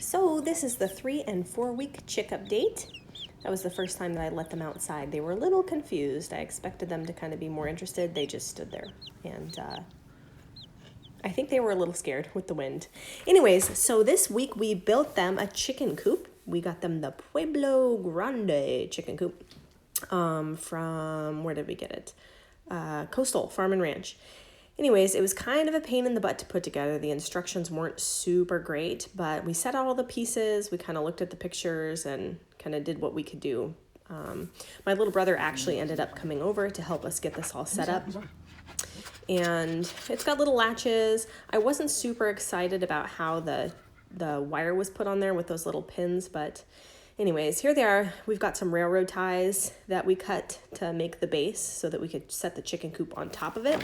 So this is the 3 and 4 week chick update. That was the first time that I let them outside. They were a little confused. I expected them to kind of be more interested. They just stood there, and I think they were a little scared with the wind. Anyways, so this week we built them a chicken coop. We got them the Pueblo Grande chicken coop from, where did we get it? Coastal Farm and Ranch. Anyways, it was kind of a pain in the butt to put together. The instructions weren't super great, but we set out all the pieces. We kind of looked at the pictures and kind of did what we could do. My little brother actually ended up coming over to help us get this all set up. And it's got little latches. I wasn't super excited about how the wire was put on there with those little pins, but anyways, here they are. We've got some railroad ties that we cut to make the base so that we could set the chicken coop on top of it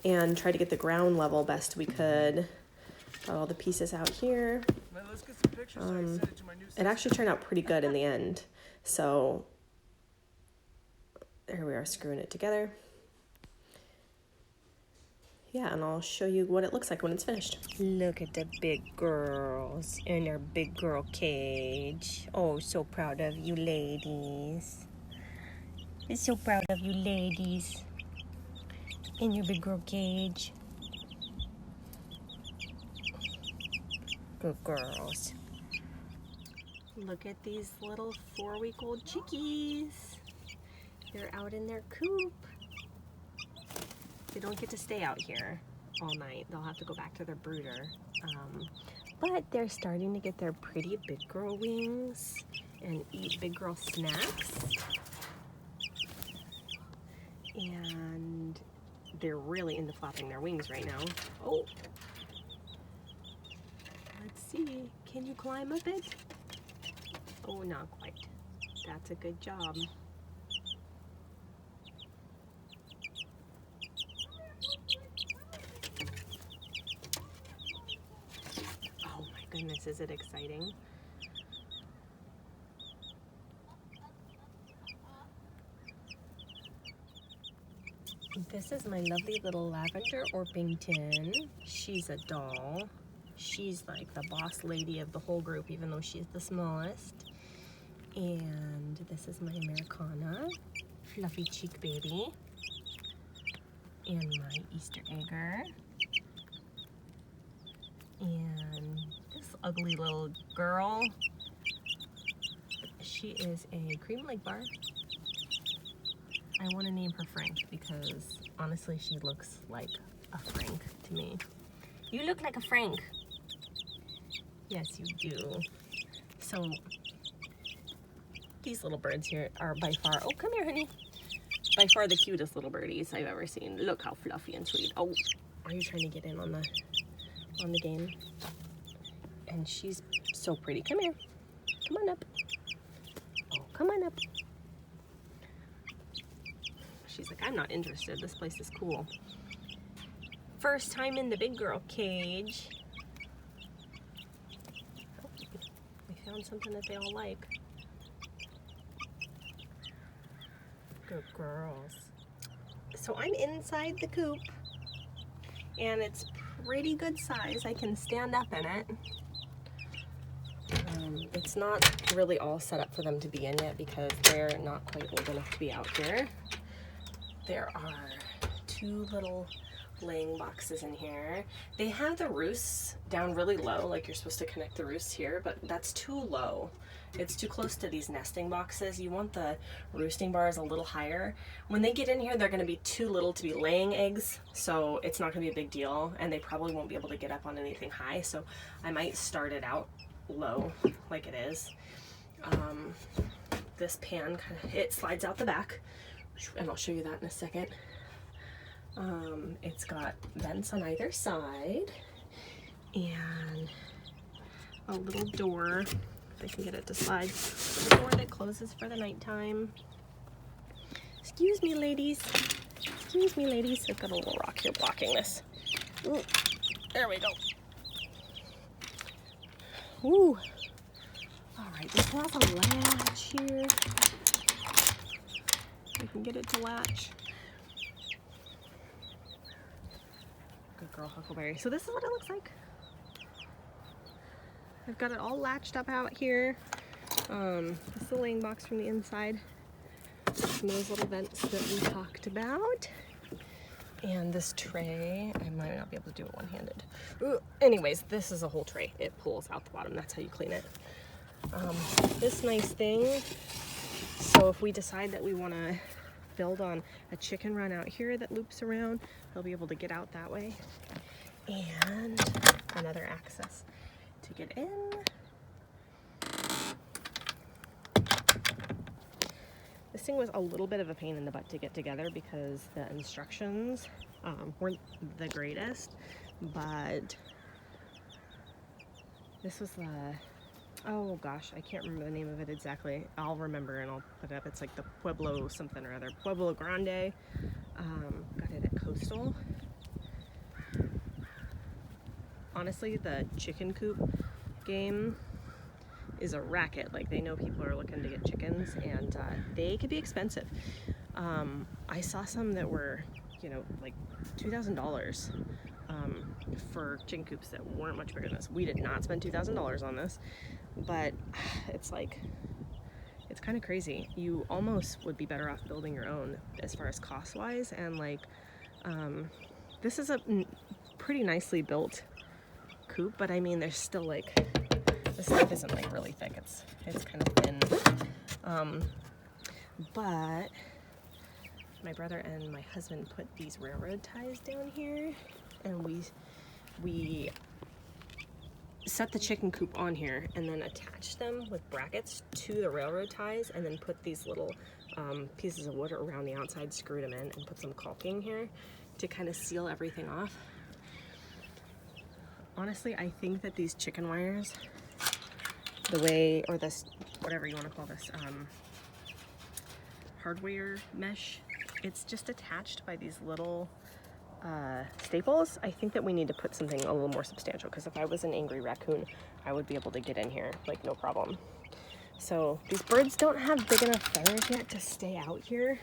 and try to get the ground level best we could. Got all the pieces out here. Let's get some pictures so I can send it to my new It actually turned out pretty good in the end. So there we are, screwing it together. Yeah, and I'll show you what it looks like when it's finished. Look at the big girls in their big girl cage. Oh, so proud of you ladies. I'm so proud of you ladies in your big girl cage. Good girls. Look at these little 4-week-old chickies. They're out in their coop. They don't get to stay out here all night. They'll have to go back to their brooder. But they're starting to get their pretty big girl wings and eat big girl snacks. And they're really into flapping their wings right now. Oh, let's see. Can you climb up it? Oh, not quite. That's a good job. Oh my goodness, is it exciting? This is my lovely little Lavender Orpington. She's a doll. She's like the boss lady of the whole group, even though she's the smallest. And this is my Americana, fluffy cheek baby. And my Easter egger. And this ugly little girl, she is a cream leg bar. I want to name her Frank because honestly she looks like a Frank to me. You look like a Frank. Yes, you do. So these little birds here are by far, oh come here honey, by far the cutest little birdies I've ever seen. Look how fluffy and sweet. Oh, are you trying to get in on the game? And she's so pretty. Come here. Come on up. Oh, come on up. She's like, I'm not interested. This place is cool. First time in the big girl cage. Oh, we found something that they all like. Good girls. So I'm inside the coop, and it's pretty good size. I can stand up in it. It's not really all set up for them to be in yet because they're not quite old enough to be out here. There are 2 little laying boxes in here. They have the roosts down really low, like you're supposed to connect the roosts here, but that's too low. It's too close to these nesting boxes. You want the roosting bars a little higher. When they get in here, they're gonna be too little to be laying eggs, so it's not gonna be a big deal, and they probably won't be able to get up on anything high, so I might start it out low, like it is. This pan, it slides out the back, and I'll show you that in a second. It's got vents on either side, and a little door, if I can get it to slide, a door that closes for the nighttime. Excuse me, ladies. Excuse me, ladies. I've got a little rock here blocking this. Ooh, there we go. Ooh. All right, this has a latch here. I can get it to latch. Good girl, Huckleberry. So this is what it looks like. I've got it all latched up out here. This is the laying box from the inside. Some of those little vents that we talked about. And this tray, I might not be able to do it one-handed. Anyways, this is a whole tray. It pulls out the bottom. That's how you clean it. This nice thing, so if we decide that we want to build on a chicken run out here that loops around, they'll be able to get out that way. And another access to get in. This thing was a little bit of a pain in the butt to get together because the instructions weren't the greatest, but this was the, oh gosh, I can't remember the name of it exactly. I'll remember and I'll put it up. It's like the Pueblo something or other. Pueblo Grande. Got it at Coastal. Honestly, the chicken coop game is a racket. Like, they know people are looking to get chickens, and they could be expensive. I saw some that were, you know, like $2,000 for chicken coops that weren't much bigger than this. We did not spend $2,000 on this, but it's like, it's kind of crazy. You almost would be better off building your own as far as cost wise, and like this is a pretty nicely built coop, but I mean, there's still like, this stuff isn't like really thick. It's kind of thin. But my brother and my husband put these railroad ties down here, and we set the chicken coop on here and then attach them with brackets to the railroad ties, and then put these little pieces of wood around the outside, screwed them in, and put some caulking here to kind of seal everything off. Honestly, I think that these chicken wires, the way, or this, whatever you want to call this, hardware mesh, it's just attached by these little staples. I think that we need to put something a little more substantial, because if I was an angry raccoon, I would be able to get in here like no problem. So these birds don't have big enough feathers yet to stay out here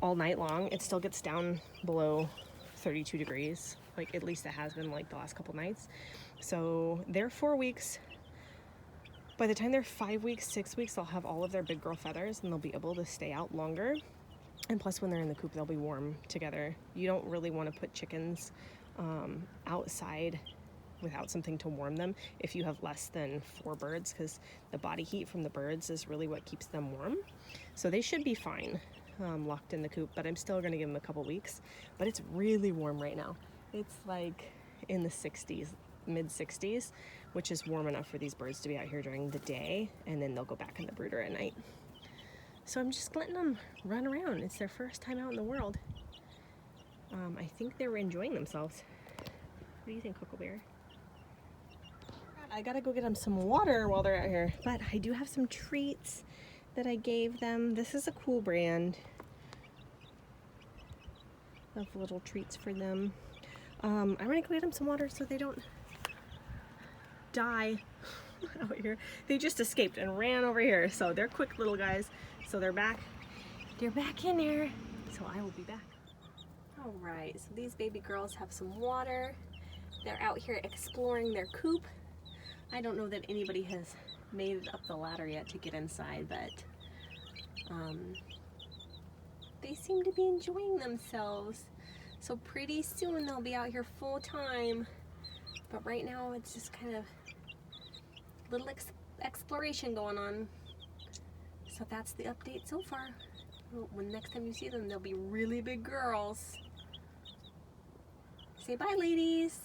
all night long. It still gets down below 32 degrees, like at least it has been like the last couple nights. So they're 4 weeks. By the time they're 5 weeks, 6 weeks, they'll have all of their big girl feathers, and they'll be able to stay out longer. And plus, when they're in the coop, they'll be warm together. You don't really want to put chickens outside without something to warm them if you have less than 4 birds, because the body heat from the birds is really what keeps them warm. So they should be fine locked in the coop, but I'm still going to give them a couple weeks. But it's really warm right now. It's like in the 60s, mid 60s, which is warm enough for these birds to be out here during the day, and then they'll go back in the brooder at night. So I'm just letting them run around. It's their first time out in the world. I think they were enjoying themselves. What do you think, Coco Bear? I gotta go get them some water while they're out here, but I do have some treats that I gave them. This is a cool brand of little treats for them. I'm gonna go get them some water so they don't die out here. They just escaped and ran over here, so they're quick little guys. So they're back in there, so I will be back. All right, so these baby girls have some water. They're out here exploring their coop. I don't know that anybody has made it up the ladder yet to get inside, but they seem to be enjoying themselves. So pretty soon they'll be out here full time. But right now it's just kind of little exploration going on. So that's the update so far. When next time you see them, they'll be really big girls. Say bye, ladies.